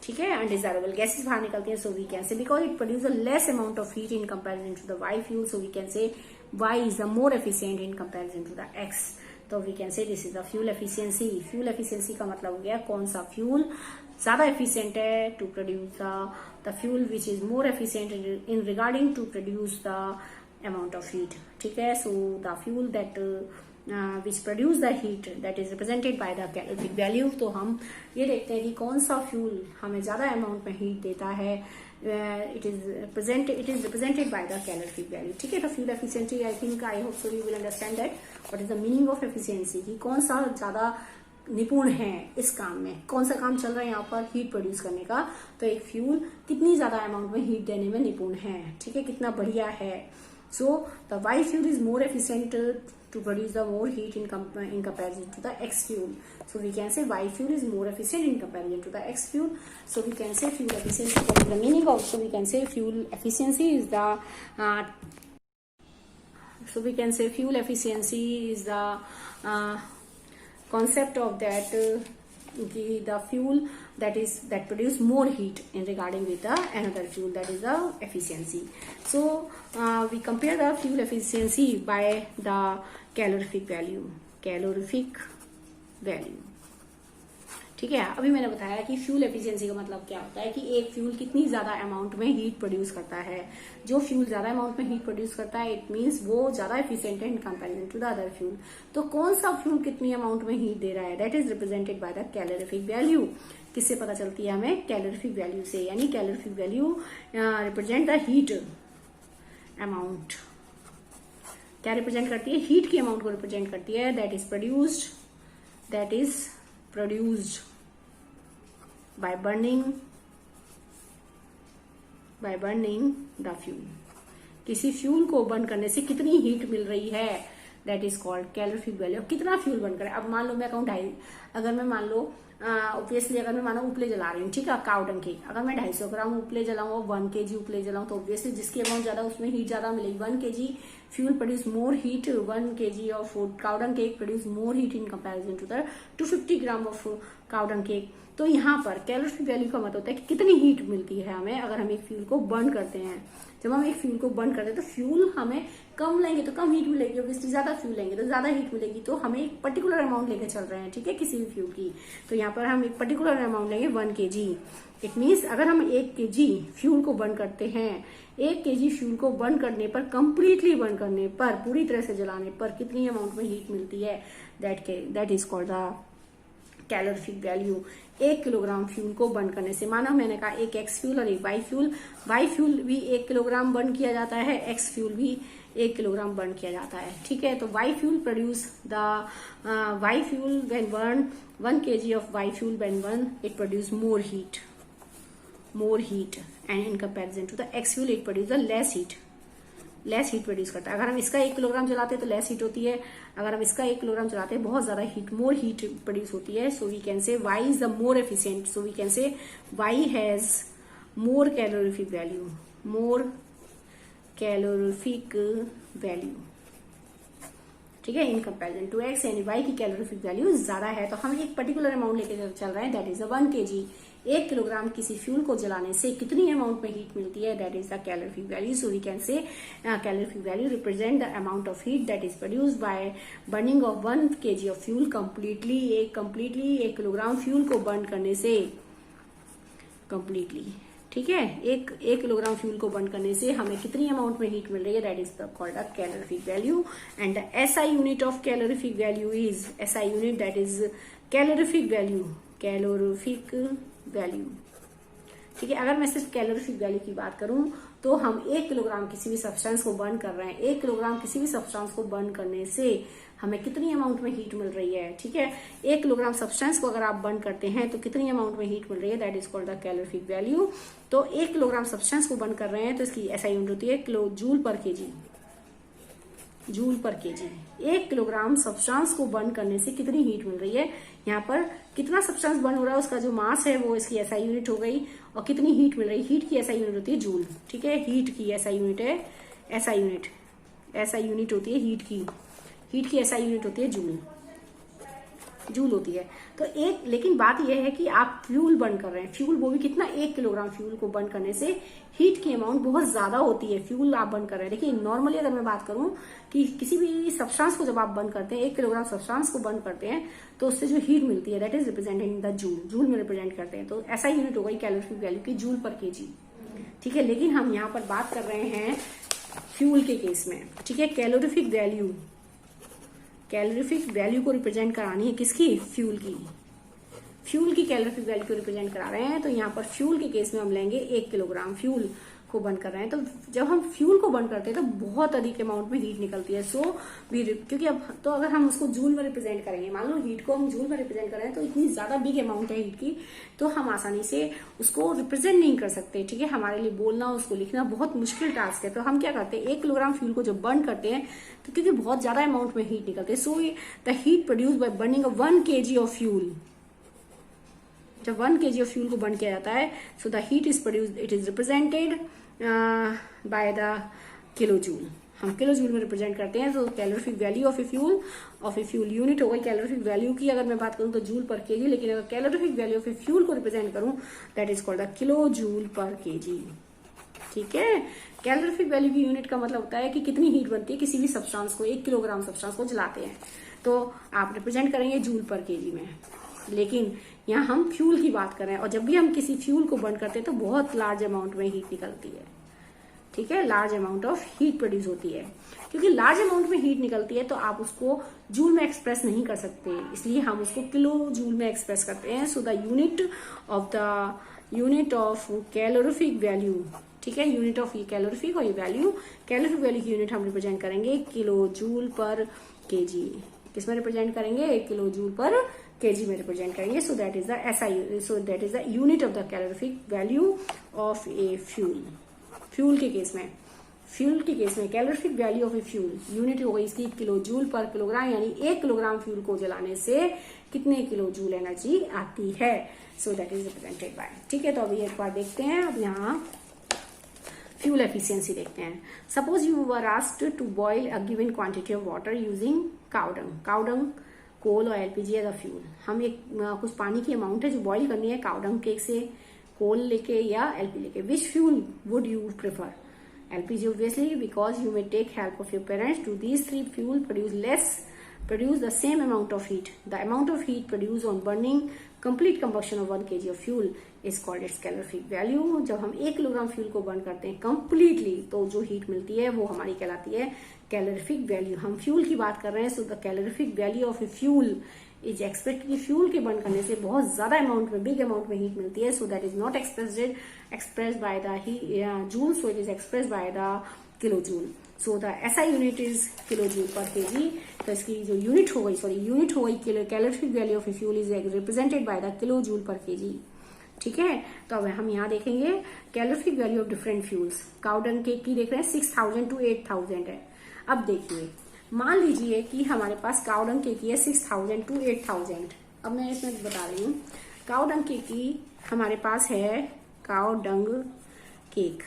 ठीक है, अनडिजायरेबल गैसेस बाहर निकलती हैं। So we can say because it produce a less amount of heat in comparison to the Y fuel, so we can say Y is the more efficient in comparison to the X. तो we can say this is the fuel efficiency. Fuel efficiency का मतलब हो गया कौन सा fuel ज्यादा efficient है to produce the fuel which is more efficient in regarding to produce the amount of heat. ठीक है, so the fuel that which produce the heat that is represented by the calorific value। तो हम ये देखते हैं कि कौन सा फ्यूल हमें ज्यादा अमाउंट में हीट देता है, it is represented by the calorific value। ठीक है, तो fuel efficiency I think I hope so you will understand that what is the meaning of efficiency, कि कौन सा ज्यादा निपुण है इस काम में, कौन सा काम चल रहा है यहाँ पर हीट प्रोड्यूस करने का, तो एक फ्यूल कितनी ज्यादा अमाउंट में हीट देने में निपुण है। ठीक है, कितना बढ़िया है। So the Y fuel is more efficient to produce the more heat in comparison to the X fuel. So we can say Y fuel is more efficient in comparison to the X fuel. So we can say fuel efficiency. What is the meaning of? So we can say fuel efficiency is the concept of that the fuel that produce more heat in regarding with the another fuel, that is the efficiency. So we compare the fuel efficiency by the calorific value। ठीक है, अभी मैंने बताया कि fuel efficiency का मतलब क्या होता है कि एक फ्यूल कितनी ज्यादा अमाउंट में हीट प्रोड्यूस करता है। जो फ्यूल ज्यादा अमाउंट में हीट प्रोड्यूस करता है इट मींस वो ज्यादा एफिशिएंट है in comparison to the other fuel. तो कौन सा फ्यूल कितनी अमाउंट में हीट दे रहा है, that is represented by the calorific value. किससे पता चलती है हमें? कैलोरीफिक वैल्यू से, यानी calorific value represent the heat amount. क्या रिप्रेजेंट करती है? हीट की अमाउंट को रिप्रेजेंट करती है, that is produced by burning the fuel। किसी फ्यूल को बर्न करने से कितनी हीट मिल रही है, that is called calorific value. कितना फ्यूल बर्न करे, अब मान लो मैं कहूँ 250, अगर मैं मान लो ऑब्वियसली अगर मैं मानो उपले जला रही हूँ, ठीक है, काउ डंग की, अगर मैं 250 ग्राम उपले जलाऊं और 1 kg उपले जलाऊं, तो ऑब्वियसली जिसकी अमाउंट ज्यादा उसमें हीट ज्यादा मिलेगी। 1 kg fuel produce more heat, 1 kg of cow dung cake produce more heat in comparison to the 250 gram of cow dung cake. तो यहाँ पर कैलोरीफिक वैल्यू का मतलब होता है कि कितनी हीट मिलती है हमें अगर हम एक फ्यूल को बर्न करते हैं। जब हम एक फ्यूल को बर्न करते हैं तो फ्यूल हमें कम लेंगे तो कम हीट मिलेगी, ऑब्वियसली ज्यादा फ्यूल लेंगे तो ज्यादा हीट मिलेगी। तो हमें एक पर्टिकुलर अमाउंट लेके चल रहे हैं, ठीक है, किसी भी फ्यूल की। तो यहाँ पर हम एक पर्टिकुलर अमाउंट लेंगे 1 kg। इट मीन्स अगर हम 1 kg फ्यूल को बर्न करते हैं, 1 kg फ्यूल को बर्न करने पर, कंप्लीटली बर्न करने पर, पूरी तरह से जलाने पर कितनी अमाउंट में हीट मिलती है, that is called the calorific value. 1 kilogram fuel को बर्न करने से, माना मैंने कहा एक एक्स फ्यूल और एक वाई फ्यूल भी 1 किलोग्राम बर्न किया जाता है, एक्स फ्यूल भी 1 किलोग्राम बर्न किया जाता है। ठीक है, तो Y fuel produce the Y fuel when burn 1 kg of Y fuel when burn it produce more heat and in comparison to the X fuel it produce the less heat produce करता है। अगर हम इसका 1 kilogram चलाते हैं तो less heat होती है, अगर हम इसका 1 किलोग्राम चलाते हैं बहुत ज्यादा हीट, मोर हीट प्रोड्यूस होती है। So we can say Y is the more efficient, so we can say Y has more calorific value, ठीक है, इन कंपैरिजन टू एक्स, यानी वाई की कैलोरीफिक वैल्यू ज्यादा है। तो हम एक पर्टिकुलर अमाउंट लेके चल रहे हैं, दैट इज 1 kg। 1 किलोग्राम किसी फ्यूल को जलाने से कितनी अमाउंट में हीट मिलती है, that is the calorific value. So we can say calorific value represent the amount of heat that is produced by burning of 1 kg of fuel completely. 1 kilogram fuel को burn करने से completely, ठीक है, 1 kilogram fuel को burn करने से हमें कितनी अमाउंट में हीट मिल रही है, that is called the calorific value. And the SI unit of calorific value is, SI unit that is calorific value, ठीक है। अगर मैं सिर्फ कैलोरीफिक वैल्यू की बात करूं तो हम 1 किलोग्राम किसी भी सब्सटेंस को बर्न कर रहे हैं। 1 किलोग्राम किसी भी सब्सटेंस को बर्न करने से हमें कितनी अमाउंट में हीट मिल रही है, ठीक है। 1 किलोग्राम सब्सटेंस को अगर आप बर्न करते हैं तो कितनी अमाउंट में हीट मिल रही है, that is called the calorific value. तो 1 किलोग्राम सब्सटेंस को बर्न कर रहे हैं तो इसकी ऐसा यूनिट होती है किलो जूल पर केजी, जूल पर केजी। 1 किलोग्राम सब्सटेंस को बर्न करने से कितनी हीट मिल रही है, यहाँ पर कितना सब्सटेंस बर्न हो रहा है उसका जो मास है वो इसकी ऐसा यूनिट हो गई, और कितनी हीट मिल रही है, हीट की ऐसा यूनिट होती है जूल, ठीक है। हीट की ऐसा यूनिट है, ऐसा यूनिट होती है हीट की ऐसा यूनिट होती है जूल होती है। तो लेकिन बात यह है कि आप फ्यूल बर्न कर रहे हैं, फ्यूल वो भी कितना, 1 किलोग्राम फ्यूल को बर्न करने से हीट की अमाउंट बहुत ज्यादा होती है। फ्यूल आप बर्न कर रहे हैं, देखिए नॉर्मली अगर मैं बात करूं कि किसी भी सब्सटेंस को जब आप बर्न करते हैं, 1 किलोग्राम सब्सटेंस को बर्न करते हैं तो उससे जो हीट मिलती है that is represented in the joule में रिप्रेजेंट करते हैं। तो ऐसा यूनिट हो गई कैलोरीफिक वैल्यू की जूल पर केजी, ठीक है। लेकिन हम यहाँ पर बात कर रहे हैं फ्यूल के केस में, ठीक है। कैलोरीफिक वैल्यू को रिप्रेजेंट करानी है किसकी, फ्यूल की कैलोरीफिक वैल्यू को रिप्रेजेंट करा रहे हैं। तो यहाँ पर फ्यूल के केस में हम लेंगे 1 किलोग्राम फ्यूल को बर्न कर रहे हैं। तो जब हम फ्यूल को बर्न करते हैं तो बहुत अधिक अमाउंट में हीट निकलती है। क्योंकि अब तो अगर हम उसको जूल में रिप्रेजेंट करेंगे, मान लो हीट को हम जूल में रिप्रेजेंट कर रहे हैं तो इतनी ज्यादा बिग अमाउंट है हीट की, तो हम आसानी से उसको रिप्रेजेंट नहीं कर सकते, ठीक है। हमारे लिए बोलना, उसको लिखना बहुत मुश्किल टास्क है। तो हम क्या करते हैं, 1 किलोग्राम फ्यूल को जब बर्न करते हैं तो क्योंकि बहुत ज्यादा अमाउंट में हीट निकलते हैं, so the heat produce by burning 1 kg of fuel, जब 1 kg ऑफ फ्यूल को बर्न किया जाता है, so the heat is produced, it is represented by the kilo joule, हम किलो जूल में रिप्रेजेंट करते हैं। तो calorific value of a fuel unit हो गई कैलोरीफिक वैल्यू की, अगर मैं बात करूं तो जूल पर केजी, लेकिन अगर calorific value of a fuel को रिप्रेजेंट करूं that is called the kilo joule पर केजी, ठीक है। कैलोरीफिक वैल्यू की यूनिट का मतलब होता है कि कितनी हीट बनती है किसी भी सब्सटेंस को, 1 किलोग्राम सब्सटेंस को जलाते हैं तो आप रिप्रेजेंट करेंगे जूल पर केजी में। लेकिन यहाँ हम फ्यूल की बात कर रहे हैं, और जब भी हम किसी फ्यूल को बर्न करते हैं तो बहुत लार्ज अमाउंट में हीट निकलती है, ठीक है। Large amount of heat produce होती है। क्योंकि लार्ज अमाउंट में हीट निकलती है तो आप उसको जूल में एक्सप्रेस नहीं कर सकते, इसलिए हम उसको किलो जूल में एक्सप्रेस करते हैं। So the unit of calorific value, ठीक है, यूनिट ऑफ ये कैलोरीफिक और ये कैलोरीफिक वैल्यू की यूनिट हम रिप्रेजेंट करेंगे किलो जूल पर केजी। किसमें रिप्रेजेंट करेंगे, 1 किलो जूल पर केजी में रिप्रेजेंट करेंगे। सो that is the unit of the calorific value of a fuel के केस में calorific value of a fuel unit हो गई इसकी किलो जूल पर किलोग्राम, यानी 1 किलोग्राम फ्यूल को जलाने से कितने किलो जूल एनर्जी आती है। So that is represented by, ठीक है। तो अभी एक बार देखते हैं, अब यहाँ फ्यूल एफिशिएंसी देखते हैं। Suppose you were asked to boil a given quantity of water using cowdung, coal और एलपीजी एज अ फ्यूल। हम एक कुछ पानी की अमाउंट है जो बॉईल करनी है काउडंग केक से, कोल लेके या एलपी लेके। Which fuel would you prefer? LPG obviously, because you may take help of your parents. To these 3 fuel produce the same amount of heat. The amount of heat produced on burning complete combustion of 1 kg of fuel is called its calorific value. जब हम 1 kilogram fuel को burn करते हैं completely तो जो heat मिलती है वो हमारी कहलाती है कैलोरीफिक वैल्यू। हम फ्यूल की बात कर रहे हैं, so the calorific value of a fuel is expect की फ्यूल के बर्न करने से बहुत ज्यादा अमाउंट में, बिग अमाउंट में हीट मिलती है। So that is not expressed by the joule, so it is expressed by the kilo joule. So the SI unit is kilo joule पर केजी। तो इसकी जो यूनिट हो गई calorific value of a fuel is represented by the kilo joule पर KG, ठीक है। तो अब हम यहाँ देखेंगे calorific value of different fuels. Cow dung cake की देख रहे हैं 6000 to 8000 है। अब देखिए, मान लीजिए कि हमारे पास काउडंग केक की है 6000 to 8000। अब मैं इसमें बता रही हूँ, काउडंग केक की हमारे पास है काउडंग केक,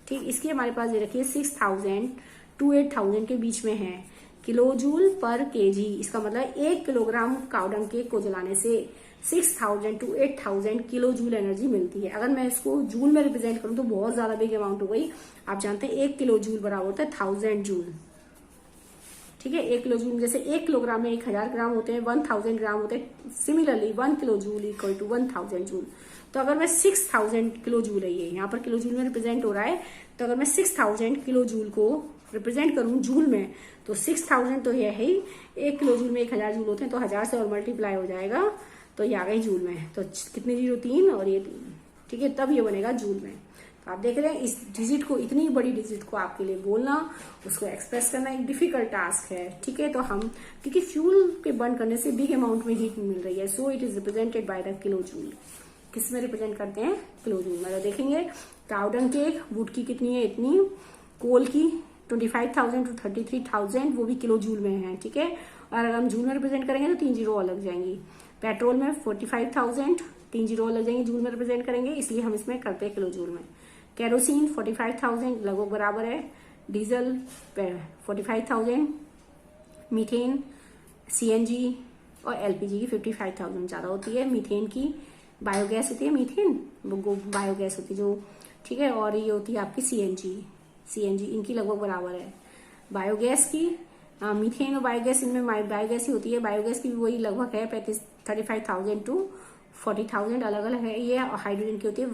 ठीक। इसकी हमारे पास ये रखिए 6000 to 8000 के बीच में है, किलो जूल पर केजी। इसका मतलब 1 किलोग्राम काउडंग केक को जलाने से 6000 to 8000 किलो जूल एनर्जी मिलती है। अगर मैं इसको जूल में रिप्रेजेंट करूं तो बहुत ज्यादा बिग अमाउंट हो गई। आप जानते हैं 1 किलो जूल बराबर होता है 1000 जूल, ठीक है। 1 किलो जूल, जैसे 1 किलोग्राम में 1000 ग्राम होते हैं, 1000 ग्राम होते हैं। Similarly 1 kilo joule equal to 1000 joule. तो अगर मैं 6000 किलो जूल है, ये यहाँ पर किलो जूल में रिप्रेजेंट हो रहा है, तो अगर मैं 6000 किलो जूल को रिप्रेजेंट करूं जूल में तो 6000 तो ये है ही, 1 किलो जूल में 1000 जूल होते हैं, तो 1000 से और मल्टीप्लाई हो जाएगा तो ये आ गई जूल में। तो कितने 0 3 और ये 3, ठीक है, तब ये बनेगा जूल में। तो आप देख रहे हैं इस डिजिट को, इतनी बड़ी डिजिट को आपके लिए बोलना, उसको एक्सप्रेस करना एक डिफिकल्ट टास्क है। ठीक है, तो हम क्योंकि फ्यूल के बर्न करने से बिग अमाउंट में हीट मिल रही है, so it is represented by the kilo joule. किस में रिप्रेजेंट करते हैं? Kilo joule. मतलब देखेंगे काउडंग केक वुड की कितनी है, इतनी, कोल की 25,000 to 33,000, वो भी किलो जूल में है। ठीक है, और अगर हम जूल में रिप्रेजेंट करेंगे तो 3 जीरो अलग जाएंगी। पेट्रोल में 45,000, 3 जीरो अलग जाएंगे, जूल में रिप्रेजेंट करेंगे, इसलिए हम इसमें करते हैं किलो जूल में। केरोसिन 45,000 लगभग बराबर है, डीजल 45,000, मीथेन, सीएनजी और एलपीजी की 55,000 ज्यादा होती है। मीथेन की बायोगैस होती है, मीथेन वो बायोगैस होती है जो, ठीक है, और ये होती है आपकी सीएनजी इनकी लगभग बराबर है। बायोगैस की मीथेन और बायोगैस, इनमें बायोगैस ही होती है, बायोगैस की भी वही लगभग है 35,000 to 40,000 अलग अलग है ये। और हाइड्रोजन की होती है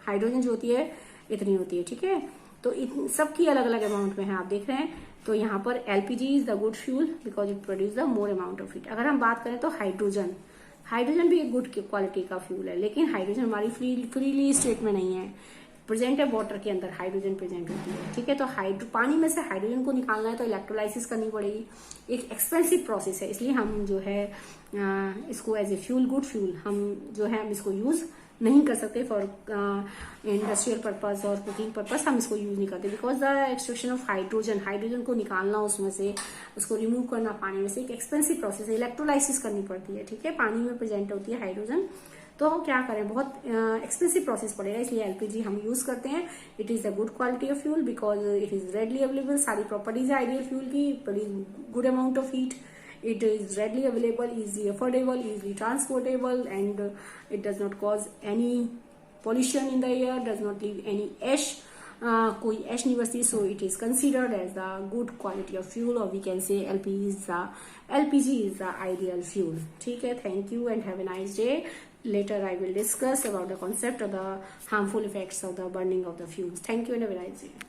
हाइड्रोजन जो होती है इतनी होती है। ठीक है, तो सबकी अलग अलग अमाउंट में है, आप देख रहे हैं। तो यहाँ पर LPG is the good fuel because it produce the more amount of heat. अगर हम बात करें तो हाइड्रोजन भी एक गुड क्वालिटी का फ्यूल है, लेकिन हाइड्रोजन हमारी फ्रीली स्टेट में नहीं है, प्रेजेंट है वाटर के अंदर, हाइड्रोजन प्रेजेंट होती है। ठीक है, तो पानी में से हाइड्रोजन को निकालना है तो इलेक्ट्रोलाइसिस करनी पड़ेगी, एक एक्सपेंसिव प्रोसेस है, इसलिए हम जो है इसको as a fuel, good fuel हम जो है हम इसको यूज नहीं कर सकते फॉर इंडस्ट्रियल पर्पस और कुकिंग पर्पस, हम इसको यूज नहीं करते because the extraction of hydrogen को निकालना, उसमें से उसको रिमूव करना पानी में से एक एक्सपेंसिव प्रोसेस है, इलेक्ट्रोलाइसिस करनी पड़ती है। ठीक है, पानी में प्रेजेंट होती है हाइड्रोजन, तो हम क्या करें, बहुत एक्सपेंसिव प्रोसेस पड़ेगा, इसलिए एलपीजी हम यूज करते हैं। It is the good quality of fuel because it is readily available, सारी प्रॉपर्टीज है आइडियल फ्यूल की, produce good amount of heat, it is readily available, easily affordable, easily transportable, and it does not cause any pollution in the air, does not leave any ash, कोई ऐश नहीं बसती, so it is considered as the good quality of fuel, or we can say LPG is the ideal fuel. ठीक है, thank you and have a nice day. Later I will discuss about the concept of the harmful effects of the burning of the fuels. Thank you and have a nice day.